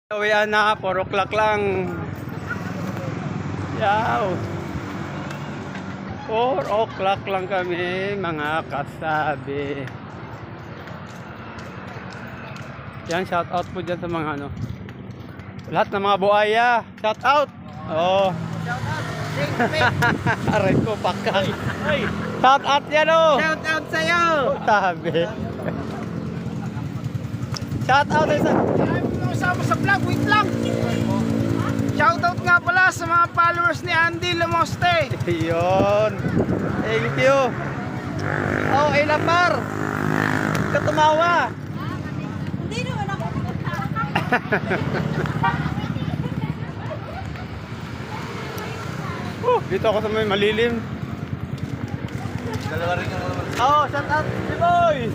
Uwian na, 4 o'clock lang. Yaw. 4 o'clock lang kami, mga kasabi. Yan, shout out po dyan sa mga ano. Lahat ng mga buhaya, shout out. Oh. Shout out. Aray ko, pakay. Shout out yan oh. Shout out sa'yo. Sabi. Shout out sa Kasama sa vlog, wait lang. Shout out nga pala sa mga followers ni Andy Lamoste. Yun. Thank you. Oh, Ilapar. Katumawa. Hindi naman ako Dito ako sa may malilim. Dalawa rin yung naman. Oh, shout out si Boy.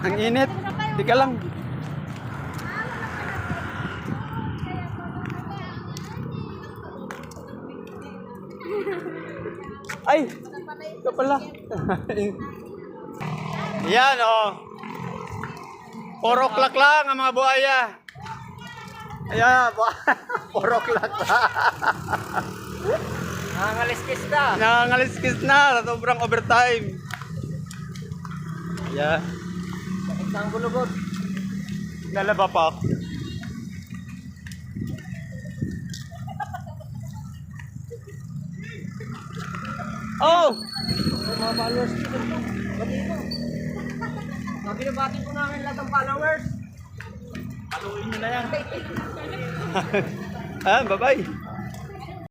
Ang init. Di ka lang. Ay, ito pala. Yan oh. 4 o'clock lang ang mga buhaya. Ayan, 4 o'clock lang. Nangaliskis na. Nangangaliskis na, sobrang overtime. Ayan. Sakit na ang bulubot. Lalaba pa ako. Oh! Mga followers dito. Bati mo. Binabati po namin lahat ng followers. Paluin nyo na yan. Ah, bye-bye.